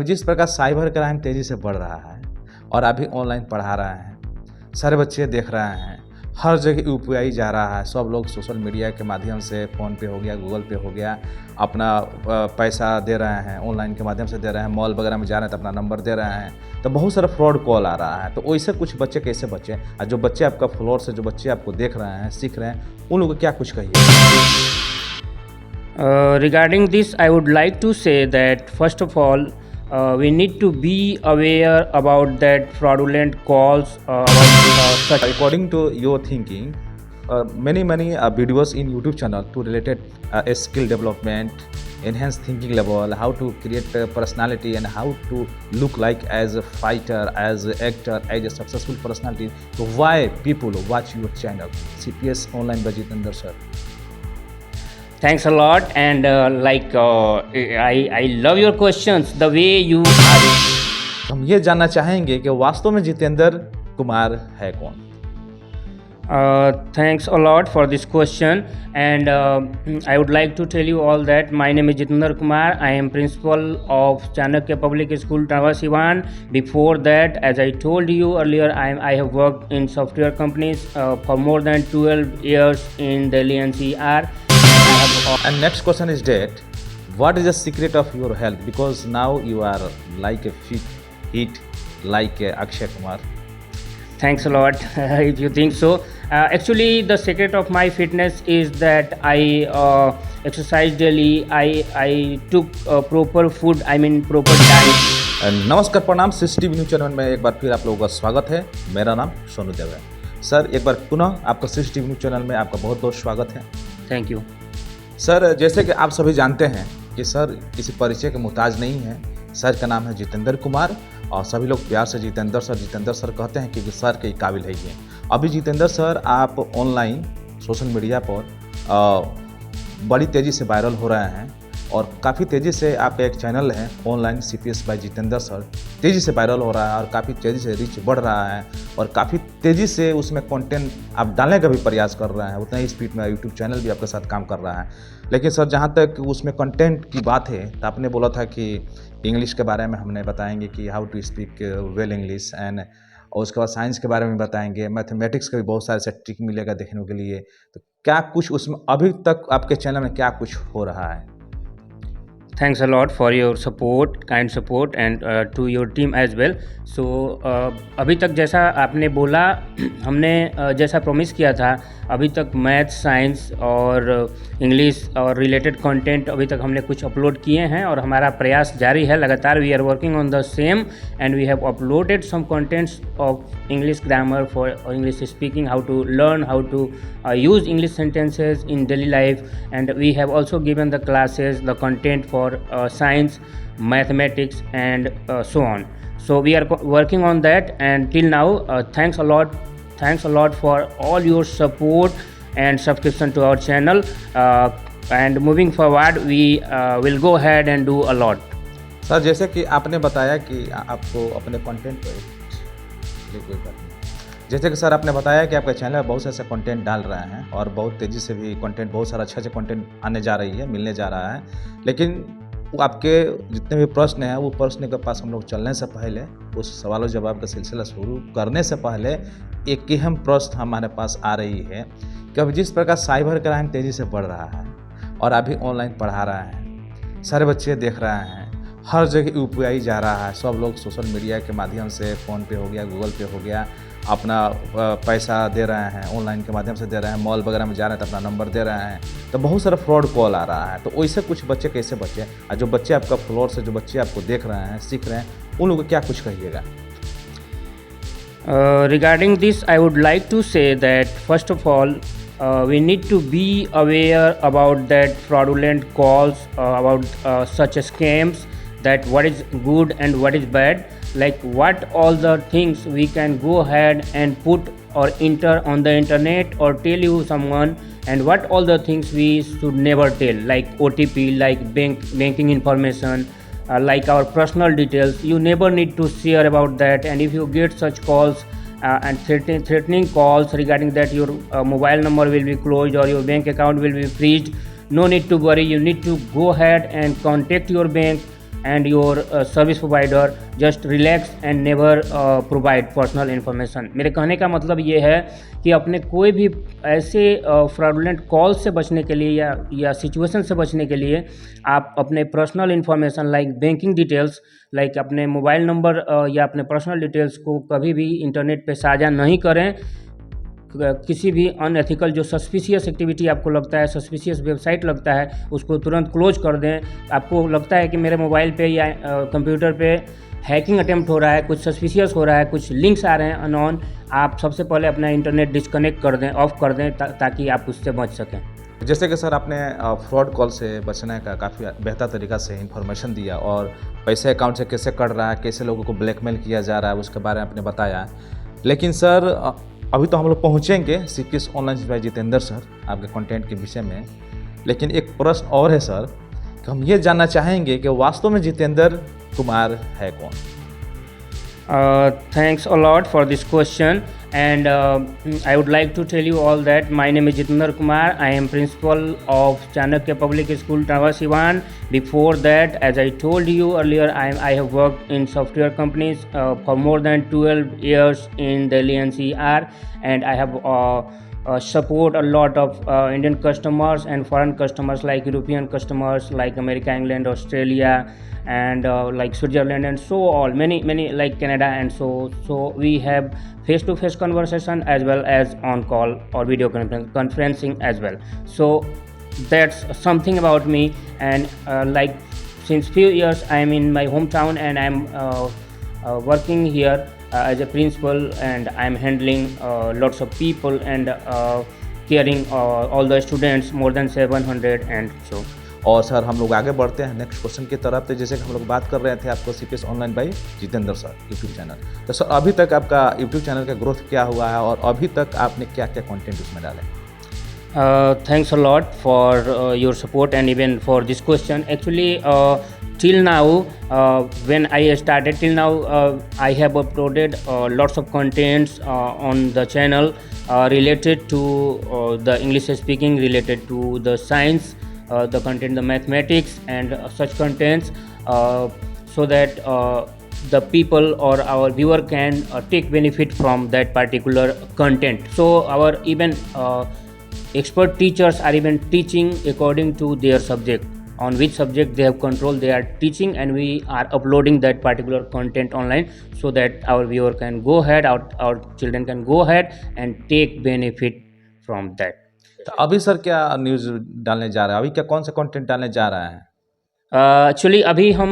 जिस प्रकार cyber crime तेज़ी से बढ़ रहा है और अभी ऑनलाइन पढ़ा रहे हैं, सारे बच्चे देख रहे हैं, हर जगह यूपीआई जा रहा है। सब लोग सोशल मीडिया के माध्यम से फ़ोन पे हो गया, गूगल पे हो गया, अपना पैसा दे रहे हैं, ऑनलाइन के माध्यम से दे रहे हैं, मॉल वगैरह में जा रहे हैं तो अपना नंबर दे रहे हैं, तो बहुत सारा फ्रॉड कॉल आ रहा है। तो वैसे कुछ बच्चे कैसे बचें, और जो बच्चे आपका फॉलोअर्स है, जो बच्चे आपको देख रहे हैं, सीख रहे हैं, उन लोगों को क्या कुछ कहिए? Regarding this, I would like to say that first of all, we need to be aware about that fraudulent calls about such. According to your thinking, many videos in YouTube channel to related skill development, enhance thinking level, how to create a personality and how to look like as a fighter, as an actor, as a successful personality. So why people watch your channel, CPS Online by Jitendra sir? Thanks a lot, and I love your questions. The way you are. हम ये जानना चाहेंगे कि वास्तव में जितेंद्र कुमार है कौन? Thanks a lot for this question, and I would like to tell you all that my name is Jitendra Kumar. I am principal of Chanakya Public School, Tava Siwan. Before that, as I told you earlier, I have worked in software companies for more than 12 years in Delhi NCR. And next question is that what is the secret of your health? Because now you are like a fit like Akshay Kumar. Thanks a lot if you think so. Actually, the secret of my fitness is that I exercise daily. I took proper food. I mean proper diet. नमस्कार, प्रणाम। City news channel में एक बार फिर आप लोगों का स्वागत है। मेरा नाम सोनू देव है। सर, एक बार पुनः आपका सिटी न्यूज चैनल में आपका बहुत बहुत स्वागत है। Thank you sir. जैसे कि आप सभी जानते हैं कि सर किसी परिचय के मुहताज नहीं है। सर का नाम है जितेंद्र कुमार और सभी लोग प्यार से जितेंद्र सर कहते हैं क्योंकि सर के काबिल है ये। अभी जितेंद्र सर आप ऑनलाइन सोशल मीडिया पर बड़ी तेज़ी से वायरल हो रहे हैं और काफ़ी तेज़ी से आपका एक चैनल है online CPS by Jitendra sir, तेज़ी से वायरल हो रहा है और काफ़ी तेज़ी से रीच बढ़ रहा है और काफ़ी तेज़ी से उसमें कंटेंट आप डालने का भी प्रयास कर रहे हैं। उतना ही स्पीड में यूट्यूब चैनल भी आपके साथ काम कर रहा है। लेकिन सर, जहाँ तक उसमें कंटेंट की बात है तो आपने बोला था कि इंग्लिश के बारे में हमने बताएंगे कि how to speak well English, and और उसके बाद साइंस के बारे में बताएंगे, मैथमेटिक्स का भी बहुत सारे से ट्रिक मिलेगा देखने के लिए। तो क्या कुछ उसमें अभी तक आपके चैनल में क्या कुछ हो रहा है? Thanks a lot for your support, kind support, and to your team as well. So अभी तक जैसा आपने बोला, हमने जैसा प्रॉमिस किया था, अभी तक मैथ, साइंस और इंग्लिश और रिलेटेड कंटेंट अभी तक हमने कुछ अपलोड किए हैं और हमारा प्रयास जारी है लगातार। We are working on the same and we have uploaded some contents of English grammar for English speaking, how to learn, how to use English sentences in daily life, and we have also given the classes, the content for science, mathematics, and so on. So we are working on that, and till now, thanks a lot for all your support and subscription to our channel, and moving forward we will go ahead and do a lot. Sir, जैसे कि आपने बताया कि आपको अपने content पर जैसे कि सर आपने बताया कि आपका चैनल में बहुत से ऐसे कंटेंट डाल रहे हैं और बहुत तेज़ी से भी कंटेंट, बहुत सारा अच्छा कंटेंट आने जा रही है, मिलने जा रहा है। लेकिन वो आपके जितने भी प्रश्न हैं, वो प्रश्न के पास हम लोग चलने से पहले, उस सवाल जवाब का सिलसिला शुरू करने से पहले एक अहम प्रश्न हमारे पास आ रही है कि अब जिस प्रकार साइबर क्राइम तेज़ी से बढ़ रहा है और अभी ऑनलाइन पढ़ा रहे हैं, सारे बच्चे देख रहे हैं, हर जगह यूपीआई जा रहा है। सब लोग सोशल मीडिया के माध्यम से फ़ोन पे हो गया, गूगल पे हो गया, अपना पैसा दे रहे हैं, ऑनलाइन के माध्यम से दे रहे हैं, मॉल वगैरह में जा रहे हैं तो अपना नंबर दे रहे हैं, तो बहुत सारा फ्रॉड कॉल आ रहा है। तो वैसे कुछ बच्चे कैसे बचें, और जो बच्चे आपका फॉलोअर्स है, जो बच्चे आपको देख रहे हैं, सीख रहे हैं, उन लोगों को क्या कुछ कहिएगा? Regarding this, I would like to say that first of all, we need to be aware about that fraudulent calls, about such scams, that what is good and what is bad, like what all the things we can go ahead and put or enter on the internet or tell you someone, and what all the things we should never tell, like OTP, like banking information, like our personal details. You never need to share about that, and if you get such calls and threatening calls regarding that your mobile number will be closed or your bank account will be freezed, no need to worry. You need to go ahead and contact your bank and your service provider just relax and never provide personal information। मेरे कहने का मतलब ये है कि अपने कोई भी ऐसे फ्रॉडुलेंट कॉल से बचने के लिए या सिचुएशन से बचने के लिए आप अपने personal information like banking details, like अपने मोबाइल नंबर या अपने पर्सनल डिटेल्स को कभी भी इंटरनेट पे साझा नहीं करें। किसी भी अनएथिकल जो सस्पिशियस एक्टिविटी आपको लगता है, सस्पिशियस वेबसाइट लगता है, उसको तुरंत क्लोज कर दें। आपको लगता है कि मेरे मोबाइल पे या कंप्यूटर पे हैकिंग अटेम्प्ट हो रहा है, कुछ सस्पिशियस हो रहा है, कुछ लिंक्स आ रहे हैं अननोन, आप सबसे पहले अपना इंटरनेट डिस्कनेक्ट कर दें, ऑफ कर दें, ताकि आप उससे बच सकें। जैसे कि सर आपने फ्रॉड कॉल से बचने का काफ़ी बेहतर तरीक़ा से इन्फॉर्मेशन दिया और पैसे अकाउंट से कैसे कट रहा है, कैसे लोगों को ब्लैकमेल किया जा रहा है, उसके बारे में आपने बताया। लेकिन सर अभी तो हम लोग पहुँचेंगे CPS online by Jitendra sir आपके कंटेंट के विषय में, लेकिन एक प्रश्न और है सर कि हम ये जानना चाहेंगे कि वास्तव में जितेंद्र कुमार है कौन? Thanks a lot for this question, and I would like to tell you all that my name is Jitendra Kumar. I am principal of Chanakya Public School, Tava Siwan. Before that, as I told you earlier, I have worked in software companies for more than 12 years in Delhi NCR, and I have support a lot of Indian customers and foreign customers like European customers like America, England, Australia, and like Switzerland, and so all many like Canada, and so we have face-to-face conversation as well as on call or video conferencing as well. So that's something about me, and like since few years I am in my hometown, and I'm working here as a principal, and I'm handling lots of people and caring all the students, more than 700 and so। और sir हम लोग आगे बढ़ते हैं next question की तरफ। तो जैसे कि हम लोग बात कर रहे थे आपको CPS online by Jitendra sir YouTube channel, तो सर अभी तक आपका यूट्यूब चैनल का ग्रोथ क्या हुआ है और अभी तक आपने क्या क्या कंटेंट उसमें डाले? Thanks a lot for your support and even for this question. Actually, till now, when I started till now, I have uploaded lots of contents on the channel related to the English speaking, related to the science, the content, the mathematics, and such contents, so that the people or our viewer can take benefit from that particular content. So our even expert teachers are even teaching according to their subject, on which subject they have control they are teaching, and we are uploading that particular content online so that our viewer can go ahead, our children can go ahead and take benefit from that. तो अभी sir क्या news डालने जा रहा है, अभी क्या कौन सा कंटेंट डालने जा रहा है? एक्चुअली अभी हम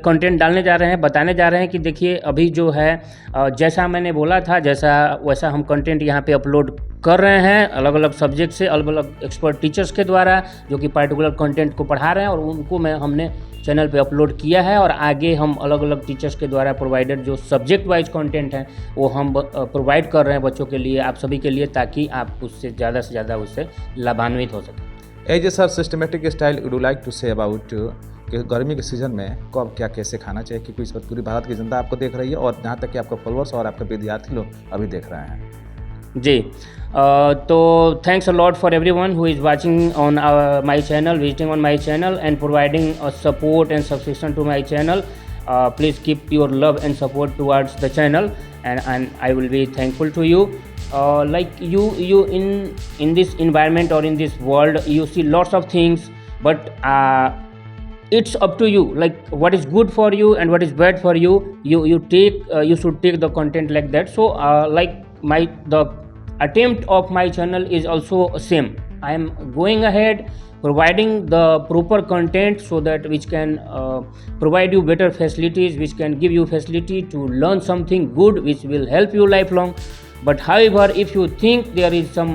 कंटेंट डालने जा रहे हैं, बताने जा रहे हैं कि देखिए अभी जो है जैसा मैंने बोला था वैसा हम कंटेंट यहाँ पे अपलोड कर रहे हैं, अलग अलग सब्जेक्ट से, अलग अलग एक्सपर्ट टीचर्स के द्वारा जो कि पार्टिकुलर कंटेंट को पढ़ा रहे हैं, और उनको हमने चैनल पे अपलोड किया है। और आगे हम अलग अलग टीचर्स के द्वारा प्रोवाइडेड जो सब्जेक्ट वाइज कंटेंट है वो हम प्रोवाइड कर रहे हैं बच्चों के लिए, आप सभी के लिए, ताकि आप उससे ज़्यादा उससे लाभान्वित हो सकें। As a sir systematic style would you like to say about कि गर्मी के सीज़न में कब क्या कैसे खाना चाहिए, क्योंकि इस वक्त पूरी भारत की जनता आपको देख रही है और यहाँ तक कि आपके फॉलोअर्स और आपके विद्यार्थी लोग अभी देख रहे हैं। जी, तो thanks a lot for everyone who is watching on my channel, visiting on my channel and providing support and subscription to my channel. Please keep your love and support towards the channel, and I will be thankful to you. Like you in this environment or in this world, you see lots of things, but it's up to you, like what is good for you and what is bad for you. You should take the content like that. So like the attempt of my channel is also same. I am going ahead providing the proper content so that which can provide you better facilities, which can give you facility to learn something good which will help you lifelong. But however, if you think there is some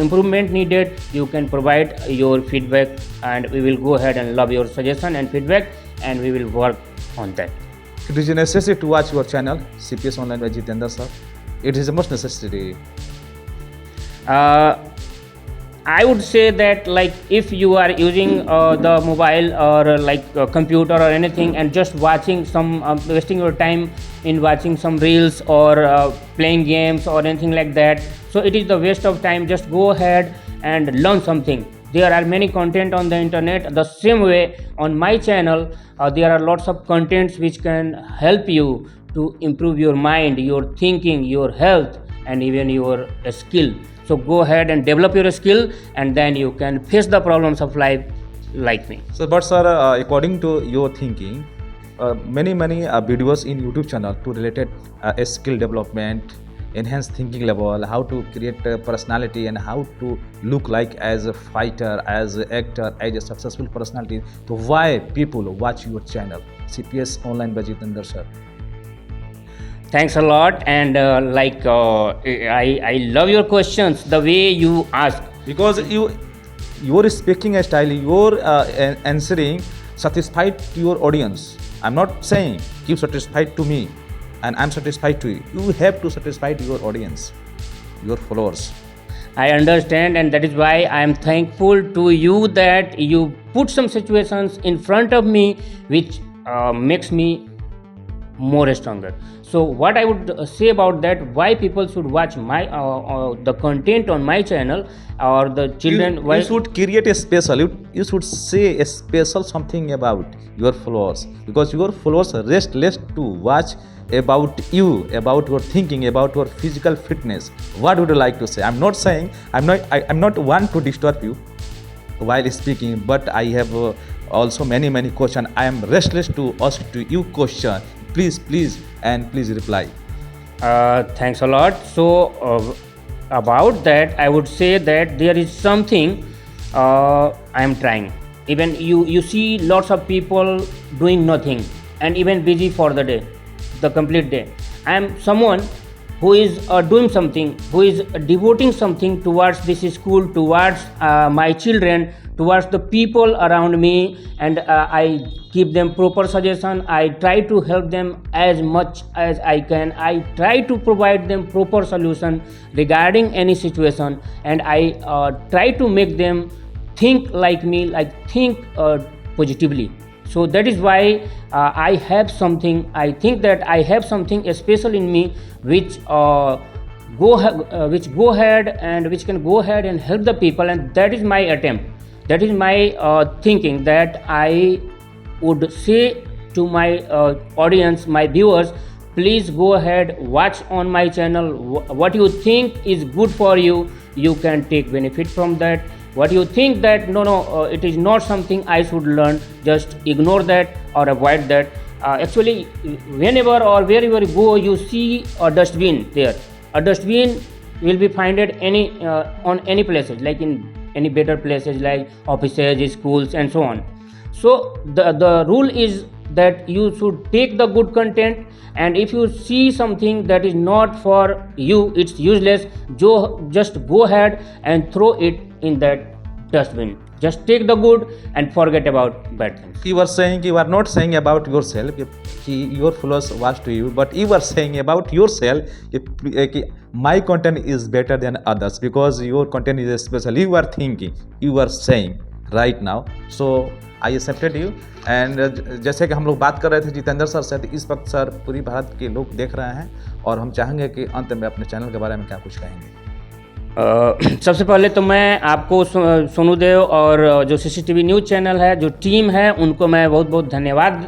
improvement needed, you can provide your feedback, and we will go ahead and love your suggestion and feedback, and we will work on that. It is necessary to watch your channel CPS Online by Jitendra sir. It is the most necessary. I would say that, like, if you are using the mobile or like computer or anything and just watching some wasting your time in watching some reels or playing games or anything like that, so it is the waste of time. Just go ahead and learn something. There are many content on the internet. The same way on my channel, there are lots of contents which can help you to improve your mind, your thinking, your health, and even your skill. So go ahead and develop your skill, and then you can face the problems of life like me. So, but sir, according to your thinking, many videos in YouTube channel to related skill development, enhance thinking level, how to create a personality, and how to look like as a fighter, as an actor, as a successful personality. So why people watch your channel, CPS Online by Jitendra sir? Thanks a lot, and I love your questions, the way you ask. Because your speaking style, your answering satisfied to your audience. I'm not saying keep satisfied to me and I'm satisfied to you. You have to satisfy to your audience, your followers. I understand, and that is why I am thankful to you that you put some situations in front of me which makes me more stronger. So what I would say about that, why people should watch my the content on my channel, or the children, why You should create a special, you should say a special something about your followers, because your followers are restless to watch about you, about your thinking, about your physical fitness. What would you like to say? I'm not saying, I'm not one to disturb you while speaking, but I have also many questions. I am restless to ask to you question. Please reply. Thanks a lot. So about that, I would say that there is something I am trying. Even you see lots of people doing nothing and even busy for the day, the complete day. I am someone who is doing something, who is devoting something towards this school, towards my children, towards the people around me, and I give them proper suggestion. I try to help them as much as I can. I try to provide them proper solution regarding any situation, and I try to make them think like me, like think positively. So that is why I have something, I think that I have something special in me which go ahead and which can go ahead and help the people, and that is my attempt. That is my thinking, that I would say to my audience, my viewers, please go ahead, watch on my channel. What you think is good for you, you can take benefit from that. What you think that no, it is not something I should learn, just ignore that or avoid that. Actually, whenever or wherever you go, you see a dustbin there. A dustbin will be found at on any places, like in any better places like offices, schools, and so on. So the rule is that you should take the good content, and if you see something that is not for you, it's useless, just go ahead and throw it in that dustbin. Just take the good and forget about bad things. You are not saying about yourself, your followers watch to you, but you are saying about yourself, my content is better than others because your content is special. You are thinking, you are saying right now. So I accepted you. And जैसे कि हम लोग बात कर रहे थे Jitendra sir से, इस वक्त सर पूरी भारत के लोग देख रहे हैं और हम चाहेंगे कि अंत में अपने चैनल के बारे में क्या कुछ कहेंगे। सबसे पहले तो मैं आपको सोनू देव और जो CCTV न्यूज़ चैनल है, जो टीम है, उनको मैं बहुत धन्यवाद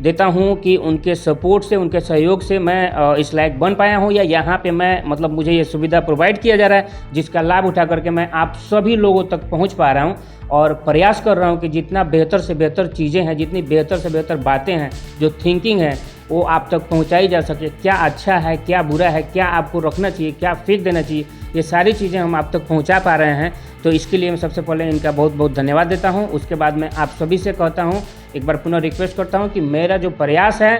देता हूं कि उनके सपोर्ट से, उनके सहयोग से मैं इस लायक बन पाया हूं, या यहाँ पे मैं मतलब मुझे ये सुविधा प्रोवाइड किया जा रहा है, जिसका लाभ उठा करके मैं आप सभी लोगों तक पहुंच पा रहा हूं और प्रयास कर रहा हूं कि जितना बेहतर से बेहतर चीज़ें हैं, जितनी बेहतर से बेहतर बातें हैं, जो थिंकिंग है, वो आप तक पहुंचाई जा सके। क्या अच्छा है, क्या बुरा है, क्या आपको रखना चाहिए, क्या फेंक देना चाहिए, ये सारी चीज़ें हम आप तक पहुंचा पा रहे हैं। तो इसके लिए मैं सबसे पहले इनका बहुत धन्यवाद देता हूं। उसके बाद मैं आप सभी से कहता हूं, एक बार पुनः रिक्वेस्ट करता हूं कि मेरा जो प्रयास है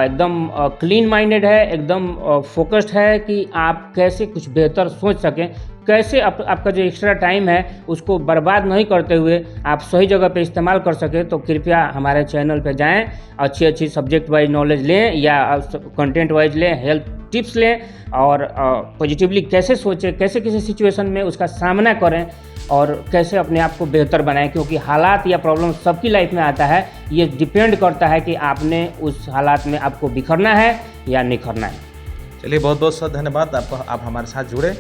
एकदम क्लीन माइंडेड है, एकदम फोकस्ड है कि आप कैसे कुछ बेहतर सोच सकें, कैसे आपका जो एक्स्ट्रा टाइम है उसको बर्बाद नहीं करते हुए आप सही जगह पे इस्तेमाल कर सकें। तो कृपया हमारे चैनल पे जाएं, अच्छी सब्जेक्ट वाइज नॉलेज लें या कंटेंट वाइज लें, हेल्थ टिप्स लें और पॉजिटिवली कैसे सोचें, कैसे किसी सिचुएशन में उसका सामना करें और कैसे अपने आप को बेहतर बनाएं, क्योंकि हालात या प्रॉब्लम सबकी लाइफ में आता है। ये डिपेंड करता है कि आपने उस हालात में आपको बिखरना है या निखरना है। चलिए बहुत सर धन्यवाद, आप हमारे साथ जुड़े।